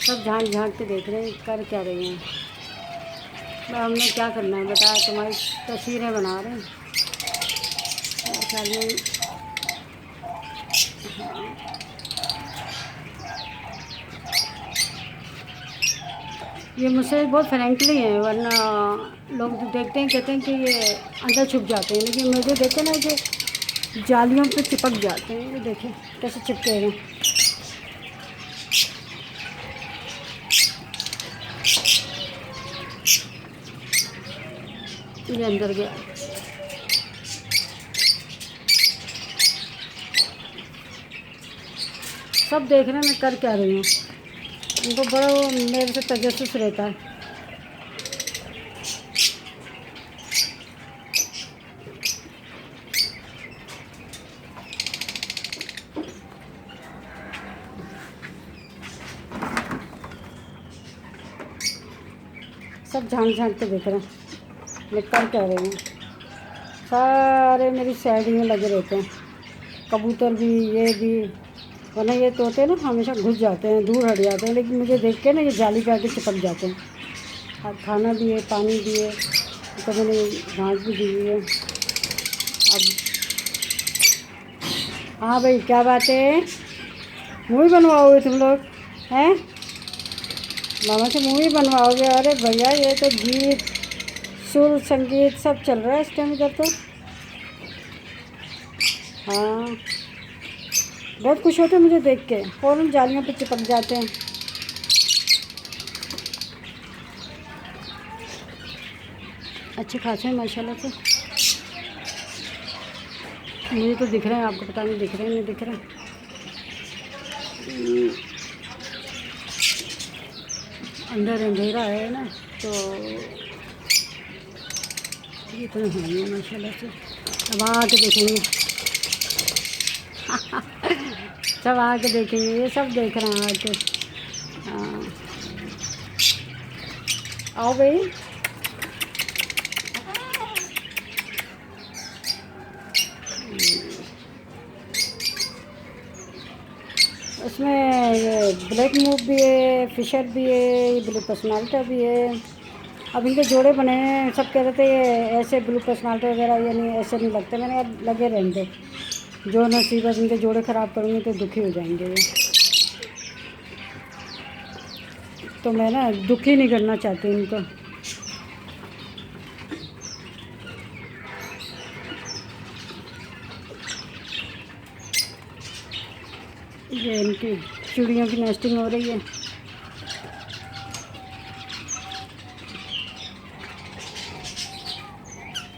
सब झांक झांक के देख रहे हैं कर क्या रही हैं। हमने क्या करना है बेटा, तुम्हारी तस्वीरें बना रहे हैं मेरे ख्याल में। हाँ, ये मुझसे बहुत फ्रैंकली है, वरना लोग जो देखते हैं कहते हैं कि ये अंदर छुप जाते हैं, लेकिन मुझे देखे ना कि जालियों पे चिपक जाते हैं। ये देखें कैसे चिपके हैं। ये अंदर गया। सब देख रहे हैं मैं कर क्या रही हूँ। उनको बड़ा वो मेरे से तजस्सुस रहता है। सब झांक झांक के देख रहे हैं मैं कर क्या रही हूँ। सारे मेरी साइड में लगे रहते हैं, कबूतर भी, ये भी। वरना ये तोते ना हमेशा घुस जाते हैं, दूर हट जाते हैं, लेकिन मुझे देख के ना ये जाली पे आके चिपक जाते हैं। और खाना भी है, पानी भी है, तो मैंने घास भी दी हुई है। अब हाँ भाई, क्या बात है, मूवी बनवाओगे तुम लोग हैं? मामा से मूवी बनवाओगे? अरे भैया ये तो गीत, सुर, संगीत सब चल रहा है इस टाइम इधर तो। हाँ, बहुत खुश होते हैं मुझे देख के, फ़ौरन जालियों पे चिपक जाते हैं। अच्छे खासे हैं माशाल्लाह से। मुझे तो दिख रहे हैं, आपको पता नहीं दिख रहे हैं नहीं दिख रहे हैं। अंदर अंधेरा है ना, तो ये तो नहीं है माशाल्लाह से। अब आके देखेंगे सब आके देखेंगे, ये सब देख रहे हैं आके। हाँ, आओ भाई। उसमें ये ब्लैक मूव भी है, फिशर भी है, ये ब्लू पर्सनालिटी भी है। अब इनके जोड़े बने हैं, सब कह रहे थे ये ऐसे ब्लू पर्सनालिटी वगैरह ये नहीं, ऐसे नहीं लगते। मैंने कहा लगे रहने दो, जो नसीब है, इनके जोड़े ख़राब करूँगी तो दुखी हो जाएंगे ये। तो मैं ना दुखी नहीं करना चाहती इनको। ये इनकी चिड़ियों की नेस्टिंग हो रही है।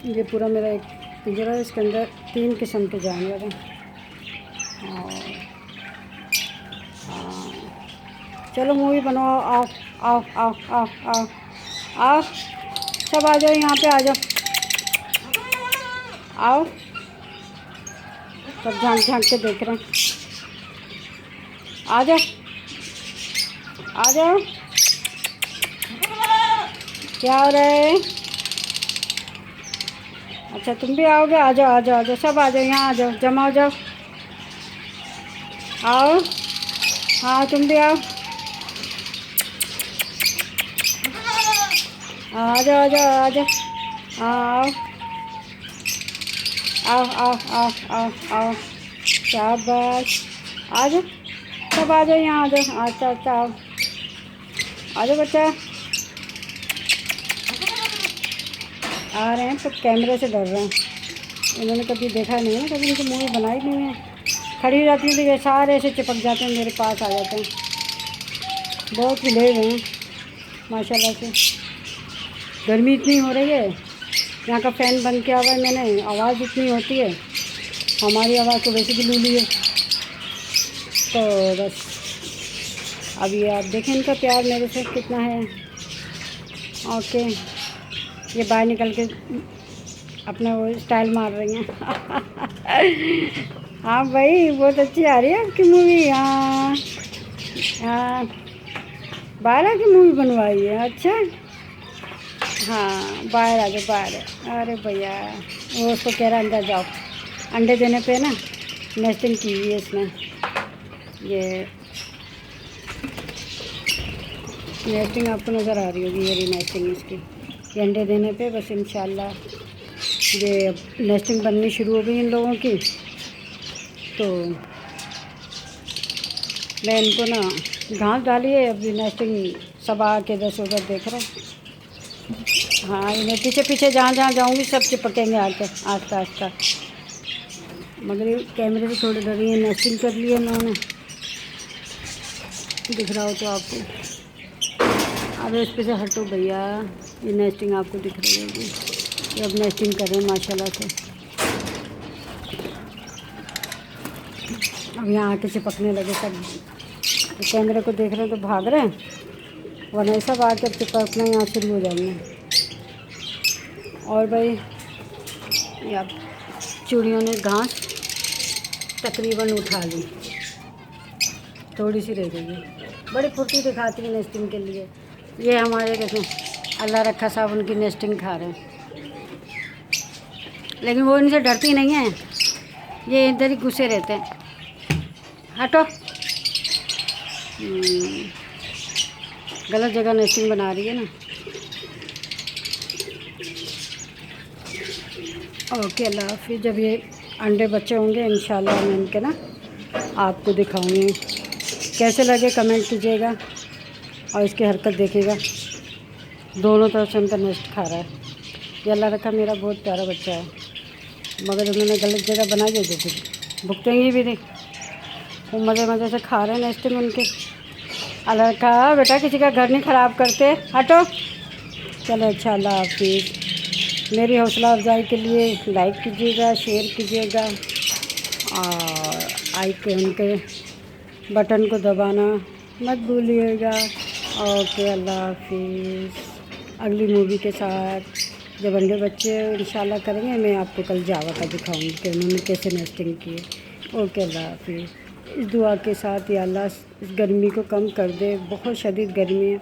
ये पूरा मेरा एक पिंजरा है, इसके अंदर 3 किस्म के जानवर हैं। और हाँ, चलो मूवी बनाओ, आओ आओ आओ आओ आओ आओ, सब आ जाओ, यहाँ पे आ जाओ, आओ। सब झांक झांक के देख रहे हैं, आ जाओ आ जाओ। क्या हो रहा है? अच्छा तुम भी आओगे, आ जाओ आ जाओ आ जाओ, सब आ जाओ, यहाँ आ जाओ, जमा हो जाओ, आओ। हाँ तुम भी आओ, आ जाओ आ जाओ आ जाओ, हाँ आओ आओ आओ आओ आओ आओ, शाबाश, आ जाओ, सब आ जाओ, यहाँ आ जाओ, अच्छा अच्छा आओ, आ जाओ बच्चा। आ रहे हैं तो कैमरे से डर रहे हैं, इन्होंने कभी देखा नहीं है, कभी इनकी मूवी बनाई नहीं है। खड़ी हो जाती है तो ये सारे ऐसे चिपक जाते हैं, मेरे पास आ जाते हैं। बहुत खिले हुए हैं माशाल्लाह से। गर्मी इतनी हो रही है, यहाँ का फ़ैन बंद किया हुआ है मैंने, आवाज़ इतनी होती है, हमारी आवाज़ तो वैसे भी लूली है। तो बस अब ये आप देखें इनका प्यार मेरे से कितना है। ओके, ये बाहर निकल के अपना वो स्टाइल मार रही हैं हाँ भाई, बहुत अच्छी आ रही है आपकी मूवी। हाँ हाँ, बाहर आके मूवी बनवाई है, अच्छा। हाँ बाहर आ जाओ, बाहर। अरे भैया वो उसको कह रहा अंदर जाओ, अंडे देने पे ना नेस्टिंग की हुई है इसने। ये नेस्टिंग आपको नज़र आ रही होगी, ये नेस्टिंग इसकी। ये अंडे देने पे बस इंशाल्लाह ये नेस्टिंग बननी शुरू हो गई इन लोगों की। तो मैं इनको ना घास डाली है, अभी नेस्टिंग सब आके इधर से उधर देख रहे हैं। हाँ, इन्हें पीछे पीछे जहाँ जहाँ जाऊँगी सब चिपकेंगे आके आस्ता आस्ता। मगर ये कैमरे से थोड़ी डरी है, नेस्टिंग कर ली है इन्होंने, दिख रहा हो तो आपको। अब इस पे से हटो भैया, ये नेस्टिंग आपको दिख रही होगी। ये अब नेस्टिंग कर रहे हैं माशाल्लाह से। अब यहाँ आके चिपकने लगे सब, तो कैमरे को देख रहे हैं तो भाग रहे हैं, वरना सब आके अब चिपकना यहाँ शुरू हो जाएंगे। और भाई ये अब चूड़ियों ने घास तकरीबन उठा ली, थोड़ी सी रह गई है। बड़ी फुर्ती दिखाती है नेस्टिंग के लिए। ये हमारे देखें अल्लाह रखा साहब उनकी नेस्टिंग खा रहे हैं, लेकिन वो इनसे डरती नहीं है, ये इधर ही घुसे रहते हैं। हटो, गलत जगह नेस्टिंग बना रही है ना। ओके, अल्लाह हाफिज़। जब ये अंडे बच्चे होंगे इंशाल्लाह मैं इनके ना आपको दिखाऊंगी। कैसे लगे कमेंट कीजिएगा, और इसकी हरकत देखिएगा, दोनों तरफ से उनका नेस्ट खा रहा है। ये अल्लाह रखा मेरा बहुत प्यारा बच्चा है, मगर उन्होंने गलत जगह बनाई है, जो फिर भुगतेंगी भी नहीं। वो मज़े मज़े से खा रहे हैं नेस्टिंग उनके। अल्लाह रखा बेटा किसी का घर नहीं ख़राब करते, हटो। चलो अच्छा, अल्लाह हाफिज़। मेरी हौसला अफजाई के लिए लाइक कीजिएगा, शेयर कीजिएगा, और आइकन के बटन को दबाना मत भूलिएगा। ओके, अल्लाह हाफिज़। अगली मूवी के साथ जब अंडे बच्चे इंशाल्लाह करेंगे, मैं आपको कल जावा का दिखाऊंगी कि उन्होंने कैसे नेस्टिंग की। ओके, अल्लाह हाफिज़। इस दुआ के साथ या अल्लाह इस गर्मी को कम कर दे, बहुत शदीद गर्मी है।